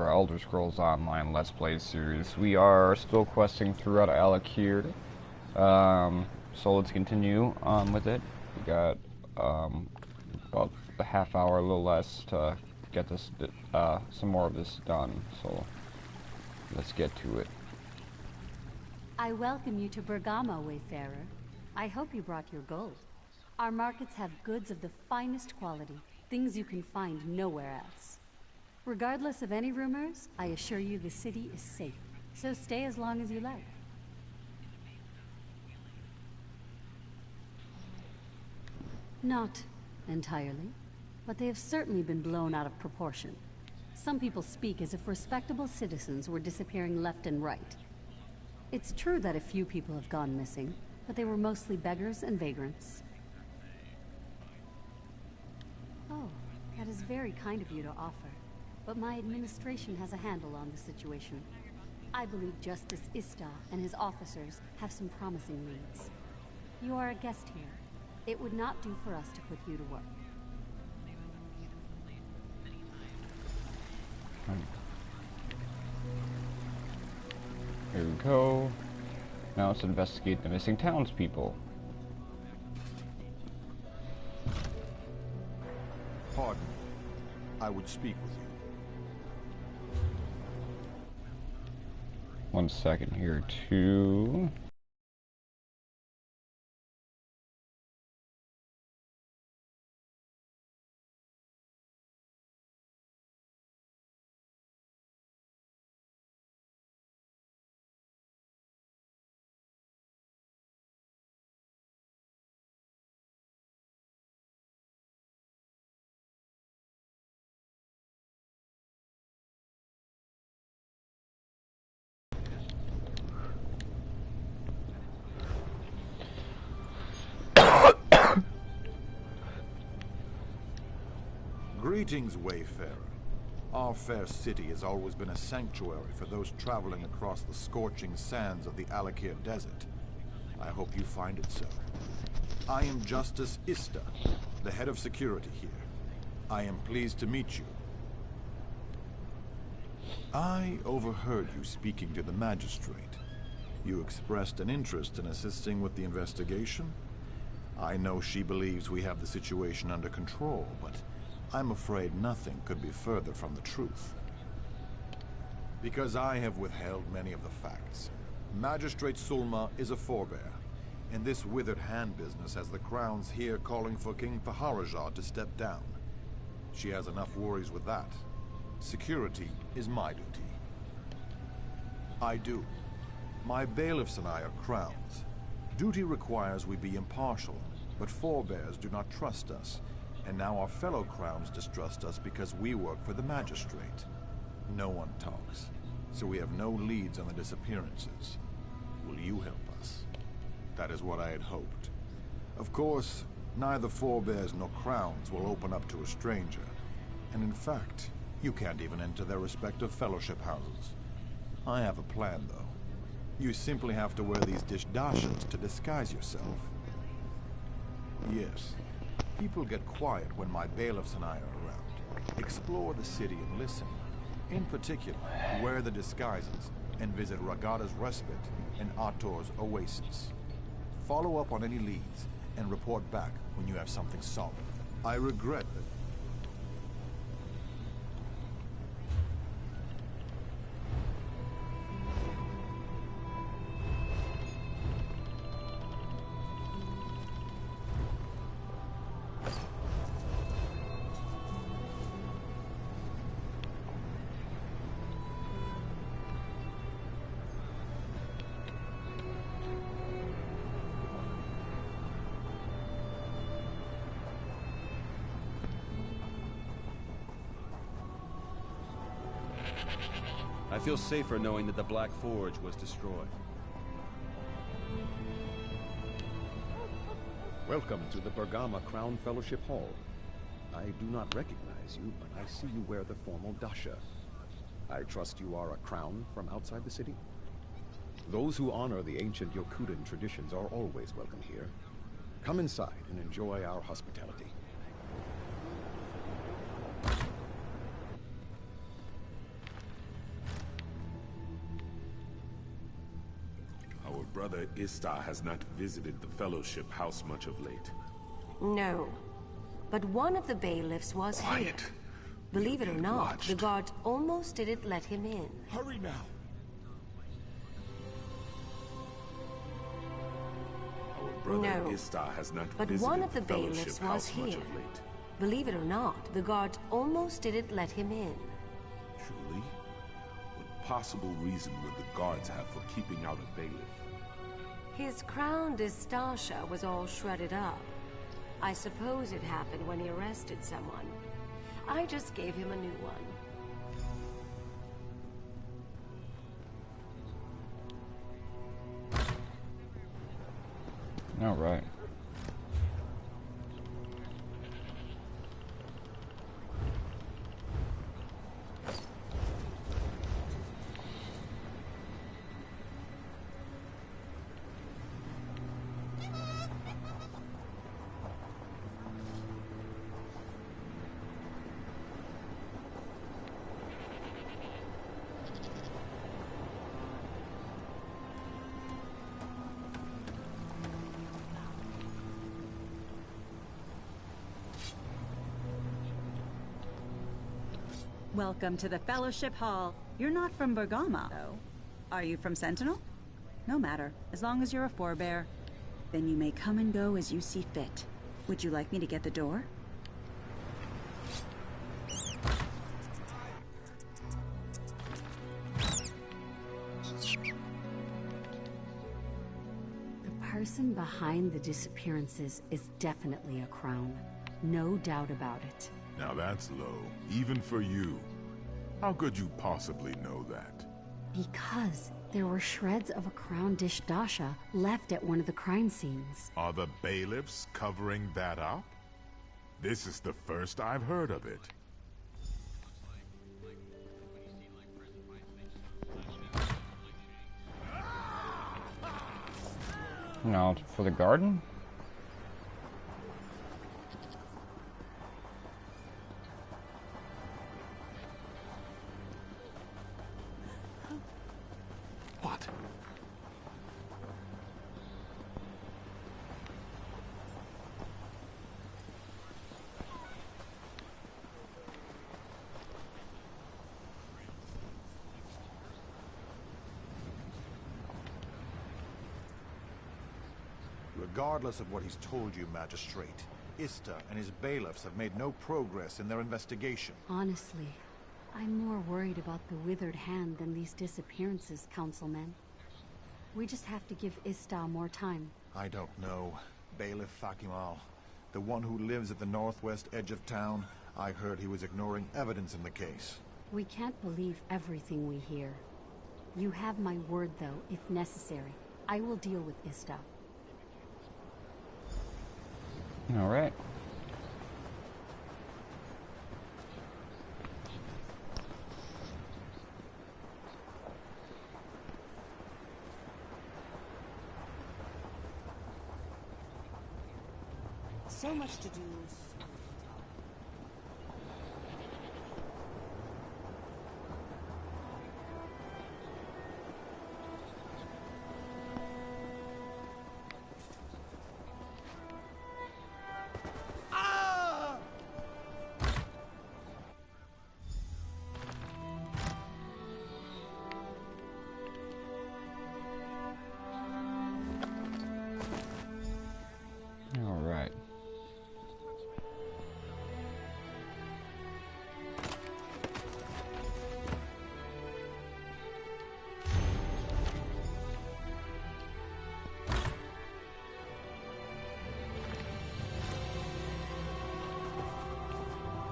our Elder Scrolls Online Let's Play series. We are still questing throughout Alik'r, so let's continue on with it. We got about a half hour, a little less, to get this some more of this done. So let's get to it. I welcome you to Bergamo, Wayfarer. I hope you brought your gold. Our markets have goods of the finest quality, things you can find nowhere else. Regardless of any rumors, I assure you the city is safe, so stay as long as you like. Not entirely, but they have certainly been blown out of proportion. Some people speak as if respectable citizens were disappearing left and right. It's true that a few people have gone missing, but they were mostly beggars and vagrants. Oh, that is very kind of you to offer, but my administration has a handle on the situation. I believe Justice Ista and his officers have some promising leads. You are a guest here. It would not do for us to put you to work. Here we go. Now let's investigate the missing townspeople. Pardon me. I would speak with you. One second here, too. Greetings, Wayfarer. Our fair city has always been a sanctuary for those traveling across the scorching sands of the Alik'r desert. I hope you find it so. I am Justice Ista, the head of security here. I am pleased to meet you. I overheard you speaking to the magistrate. You expressed an interest in assisting with the investigation. I know she believes we have the situation under control, but I'm afraid nothing could be further from the truth. Because I have withheld many of the facts. Magistrate Sulma is a forebear. In this withered hand business has the crowns here calling for King Faharajah to step down. She has enough worries with that. Security is my duty. I do. My bailiffs and I are crowns. Duty requires we be impartial, but forebears do not trust us. And now our fellow crowns distrust us because we work for the magistrate. No one talks, so we have no leads on the disappearances. Will you help us? That is what I had hoped. Of course, neither forebears nor crowns will open up to a stranger. And in fact, you can't even enter their respective fellowship houses. I have a plan, though. You simply have to wear these dishdashas to disguise yourself. Yes. People get quiet when my bailiffs and I are around. Explore the city and listen. In particular, wear the disguises and visit Ragada's Respite and Ator's Oasis. Follow up on any leads and report back when you have something solid. I regret that. I feel safer knowing that the Black Forge was destroyed. Welcome to the Bergamo Crown Fellowship Hall. I do not recognize you, but I see you wear the formal dasha. I trust you are a crown from outside the city? Those who honor the ancient Yokudan traditions are always welcome here. Come inside and enjoy our hospitality. brother Istar has not visited the Fellowship house much of late. No. But one of the bailiffs was here. Quiet! Believe it or not, the guards almost didn't let him in. Hurry now! Our brother Istar has not but visited one of the the Fellowship bailiffs house was much here. of late. Believe it or not, the guards almost didn't let him in. Truly? What possible reason would the guards have for keeping out a bailiff? His crown Distasha was all shredded up. I suppose it happened when he arrested someone. I just gave him a new one. All right. Welcome to the Fellowship Hall. You're not from Bergama, though. Are you from Sentinel? No matter, as long as you're a forebear. Then you may come and go as you see fit. Would you like me to get the door? The person behind the disappearances is definitely a crown. No doubt about it. Now that's low, even for you. How could you possibly know that? Because there were shreds of a crown dish dasha left at one of the crime scenes. Are the bailiffs covering that up? This is the first I've heard of it. Now for the garden. What? Regardless of what he's told you, Magistrate, Ista and his bailiffs have made no progress in their investigation. Honestly, I'm more worried about the withered hand than these disappearances, Councilman. We just have to give Ista more time. I don't know. Bailiff Fakimal, the one who lives at the northwest edge of town, I heard he was ignoring evidence in the case. We can't believe everything we hear. You have my word, though, if necessary. I will deal with Ista. All right. So much to do. All right.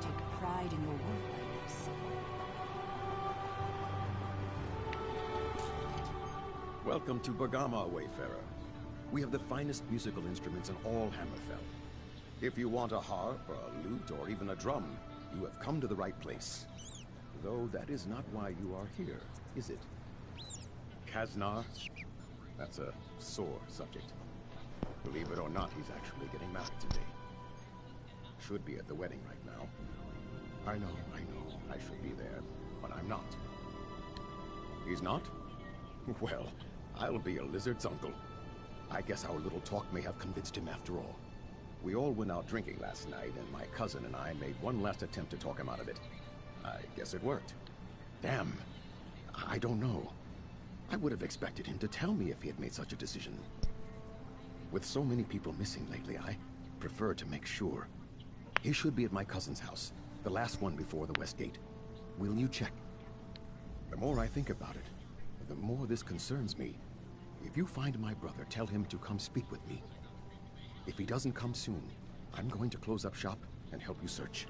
Take pride in your work like this. Welcome to Bergama, Wayfarer. We have the finest musical instruments in all Hammerfell. If you want a harp, a lute, or even a drum, you have come to the right place. Though that is not why you are here, is it? Kaznar? That's a sore subject. Believe it or not, he's actually getting married today. Should be at the wedding right now. I know. I should be there, but I'm not. He's not? Well, I'll be a lizard's uncle. I guess our little talk may have convinced him after all. We all went out drinking last night, and my cousin and I made one last attempt to talk him out of it. I guess it worked. Damn. I don't know. I would have expected him to tell me if he had made such a decision. With so many people missing lately, I prefer to make sure. He should be at my cousin's house, the last one before the West Gate. Will you check? The more I think about it, the more this concerns me. If you find my brother, tell him to come speak with me. If he doesn't come soon, I'm going to close up shop and help you search.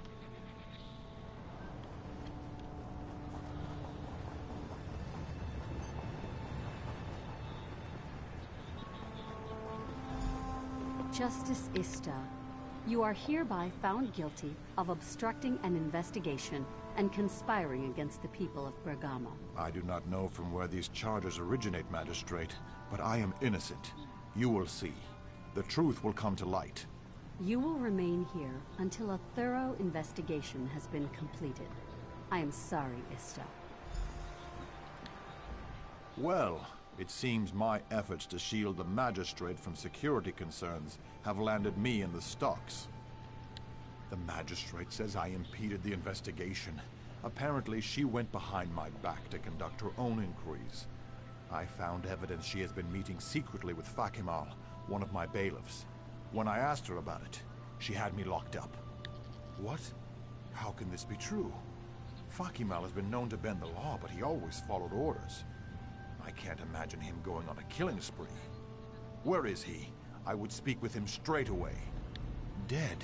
Justice Ista, you are hereby found guilty of obstructing an investigation and conspiring against the people of Bergamo. I do not know from where these charges originate, Magistrate, but I am innocent. You will see. The truth will come to light. You will remain here until a thorough investigation has been completed. I am sorry, Ista. Well, it seems my efforts to shield the Magistrate from security concerns have landed me in the stocks. The Magistrate says I impeded the investigation. Apparently, she went behind my back to conduct her own inquiries. I found evidence she has been meeting secretly with Fakimal, one of my bailiffs. When I asked her about it, she had me locked up. What? How can this be true? Fakimal has been known to bend the law, but he always followed orders. I can't imagine him going on a killing spree. Where is he? I would speak with him straight away. Dead?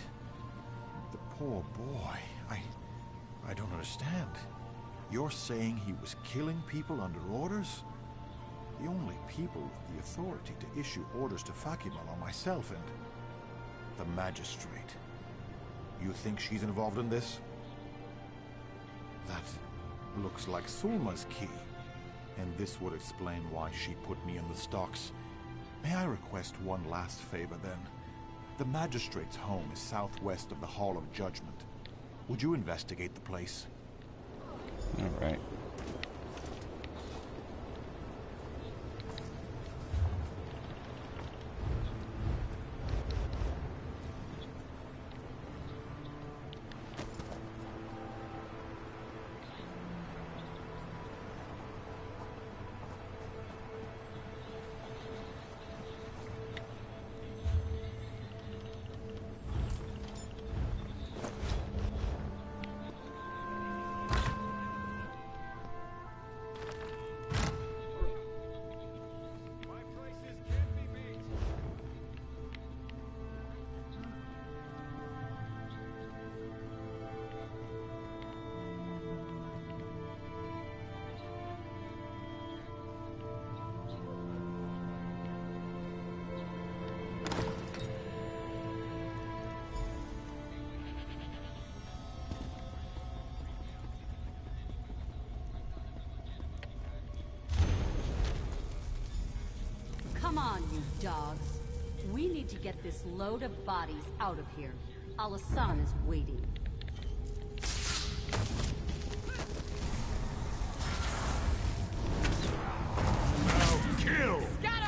The poor boy. I don't understand. You're saying he was killing people under orders? The only people with the authority to issue orders to Fakimal are myself and the Magistrate. You think she's involved in this? That looks like Sulma's key. And this would explain why she put me in the stocks. May I request one last favor, then? The Magistrate's home is southwest of the Hall of Judgment. Would you investigate the place? All right. Come on, you dogs. We need to get this load of bodies out of here. Al-Hassan is waiting. Now kill! Scatter!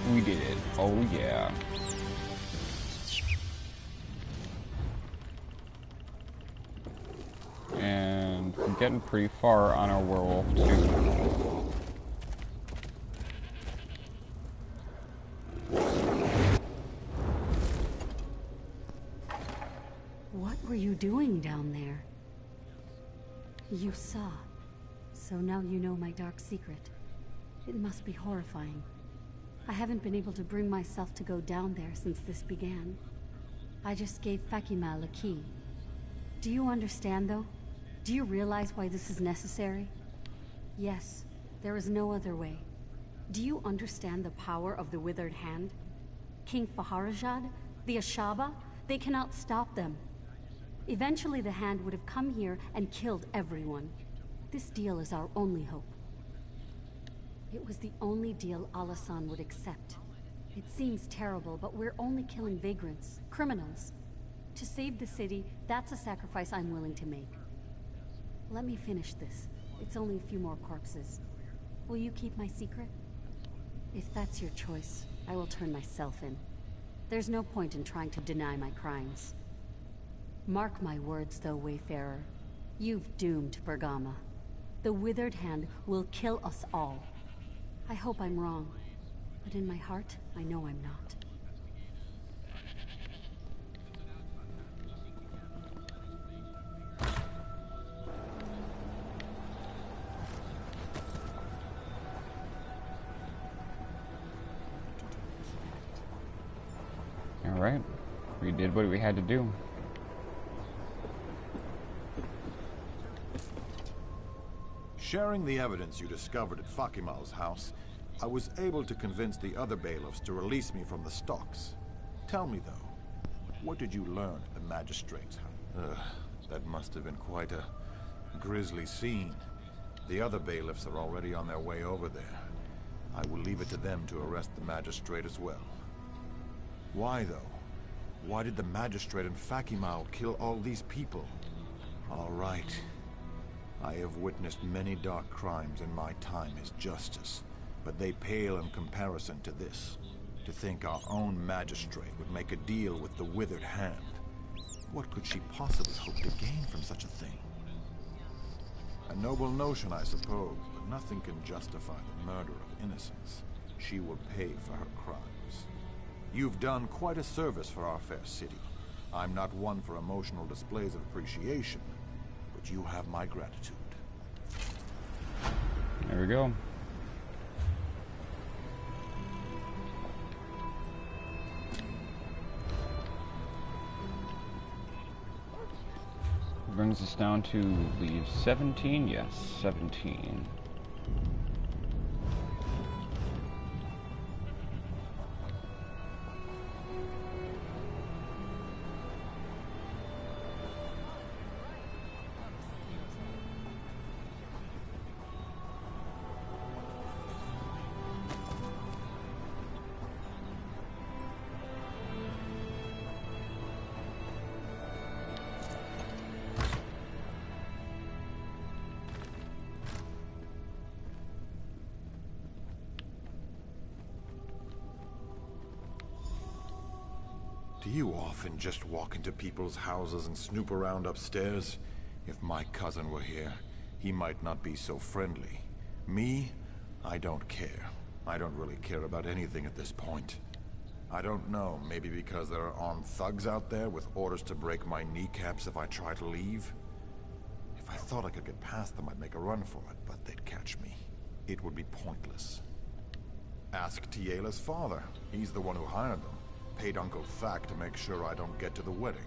We did it. Oh yeah. And we're getting pretty far on our werewolf too. What were you doing down there? You saw. So now you know my dark secret. It must be horrifying. I haven't been able to bring myself to go down there since this began. I just gave Fakimal a key. Do you understand, though? Do you realize why this is necessary? Yes, there is no other way. Do you understand the power of the Withered Hand? King Faharajad, the Ashaba, they cannot stop them. Eventually the Hand would have come here and killed everyone. This deal is our only hope. It was the only deal Alasan would accept. It seems terrible, but we're only killing vagrants, criminals. To save the city, that's a sacrifice I'm willing to make. Let me finish this. It's only a few more corpses. Will you keep my secret? If that's your choice, I will turn myself in. There's no point in trying to deny my crimes. Mark my words, though, Wayfarer. You've doomed Bergama. The Withered Hand will kill us all. I hope I'm wrong, but in my heart, I know I'm not. All right, we did what we had to do. Sharing the evidence you discovered at Fakimal's house, I was able to convince the other bailiffs to release me from the stocks. Tell me, though, what did you learn at the magistrate's house? That must have been quite a grisly scene. The other bailiffs are already on their way over there. I will leave it to them to arrest the magistrate as well. Why, though? Why did the magistrate and Fakimal kill all these people? All right. I have witnessed many dark crimes in my time as justice, but they pale in comparison to this. To think our own magistrate would make a deal with the Withered Hand. What could she possibly hope to gain from such a thing? A noble notion, I suppose, but nothing can justify the murder of innocents. She will pay for her crimes. You've done quite a service for our fair city. I'm not one for emotional displays of appreciation, but you have my gratitude. There we go. Brings us down to leave 17. Yes, 17. Do you often just walk into people's houses and snoop around upstairs? If my cousin were here, he might not be so friendly. Me? I don't care. I don't really care about anything at this point. I don't know, maybe because there are armed thugs out there with orders to break my kneecaps if I try to leave? If I thought I could get past them, I'd make a run for it, but they'd catch me. It would be pointless. Ask Tiela's father. He's the one who hired them. Paid Uncle Thack to make sure I don't get to the wedding.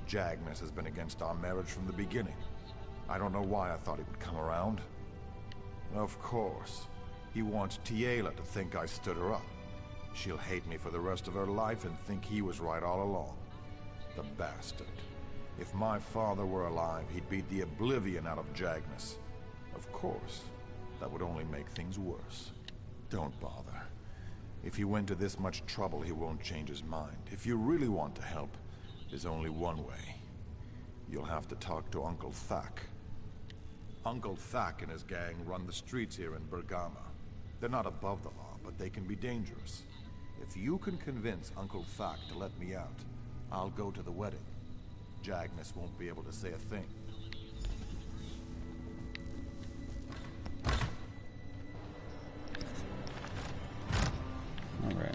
Jagnus has been against our marriage from the beginning. I don't know why I thought he would come around. Of course. He wants Tiela to think I stood her up. She'll hate me for the rest of her life and think he was right all along. The bastard. If my father were alive, he'd beat the oblivion out of Jagnus. Of course. That would only make things worse. Don't bother. If he went to this much trouble, he won't change his mind. If you really want to help, there's only one way. You'll have to talk to Uncle Thack. Uncle Thack and his gang run the streets here in Bergama. They're not above the law, but they can be dangerous. If you can convince Uncle Thack to let me out, I'll go to the wedding. Jagnus won't be able to say a thing. All right.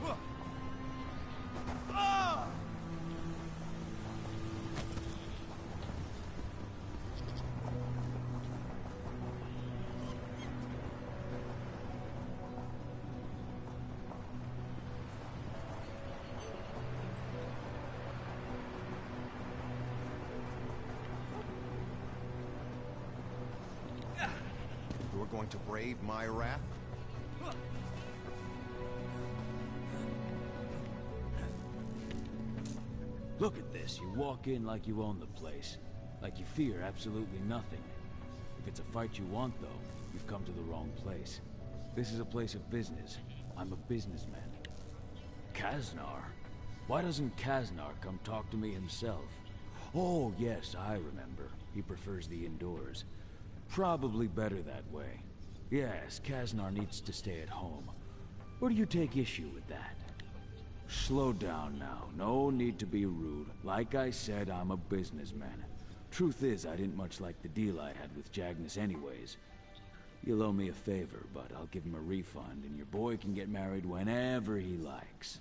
You're going to brave my wrath? Look at this. You walk in like you own the place. Like you fear absolutely nothing. If it's a fight you want, though, you've come to the wrong place. This is a place of business. I'm a businessman. Kaznar? Why doesn't Kaznar come talk to me himself? Oh, yes, I remember. He prefers the indoors. Probably better that way. Yes, Kaznar needs to stay at home. Or do you take issue with that? Slow down now. No need to be rude. Like I said, I'm a businessman. Truth is, I didn't much like the deal I had with Jagnus anyways. You'll owe me a favor, but I'll give him a refund, and your boy can get married whenever he likes.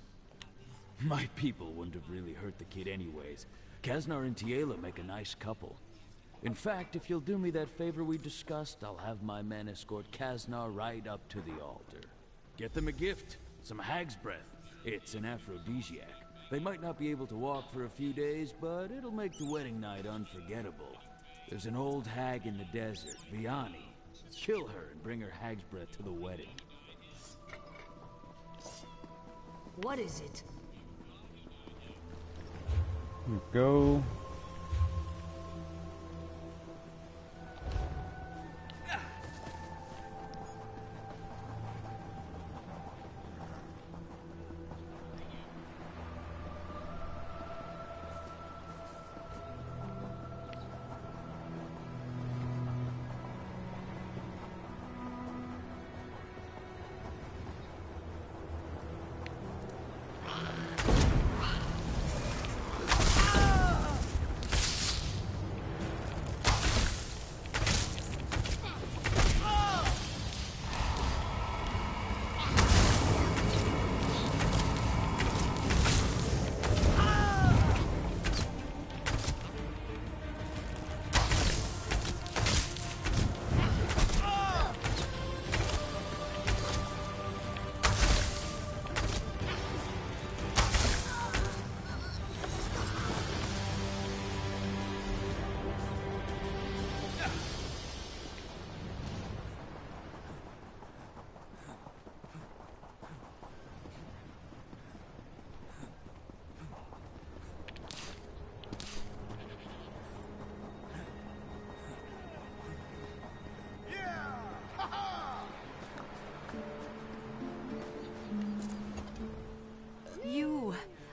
My people wouldn't have really hurt the kid anyways. Kaznar and Tiela make a nice couple. In fact, if you'll do me that favor we discussed, I'll have my men escort Kaznar right up to the altar. Get them a gift, some hag's breath. It's an aphrodisiac. They might not be able to walk for a few days, but it'll make the wedding night unforgettable. There's an old hag in the desert, Vianney. Kill her and bring her hag's breath to the wedding. What is it? Here we go.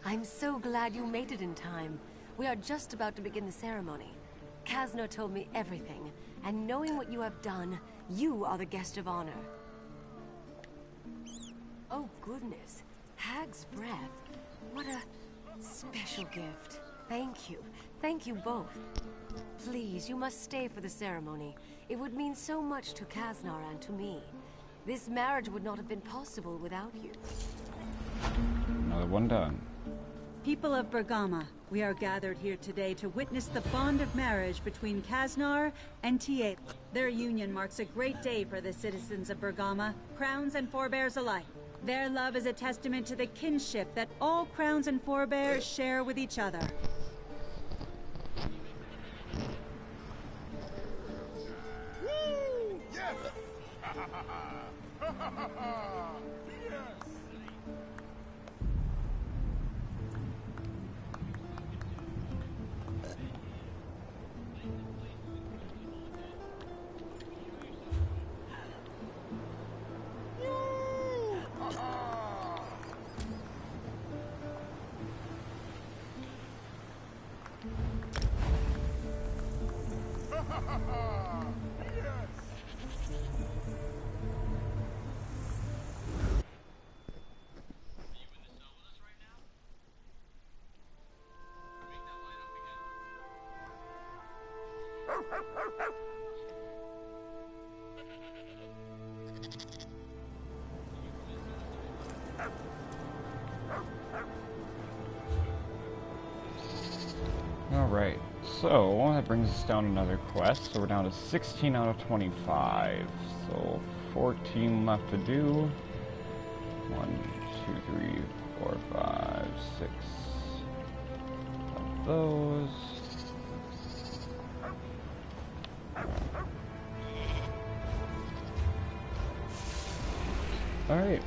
I'm so glad you made it in time. We are just about to begin the ceremony. Kaznar told me everything, and knowing what you have done, you are the guest of honor. Oh goodness, hag's breath. What a special gift. Thank you. Thank you both. Please, you must stay for the ceremony. It would mean so much to Kaznar and to me. This marriage would not have been possible without you. Another one done. People of Bergama, we are gathered here today to witness the bond of marriage between Kaznar and Tiela. Their union marks a great day for the citizens of Bergama, crowns and forebears alike. Their love is a testament to the kinship that all crowns and forebears share with each other. Woo! Yes! Yes! Alright, so that brings us down another quest, so we're down to 16 out of 25, so 14 left to do. 1, 2, 3, 4, 5, 6 of those. Alright,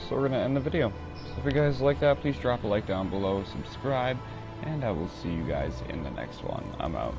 so we're gonna end the video. So if you guys like that, please drop a like down below, subscribe, and I will see you guys in the next one. I'm out.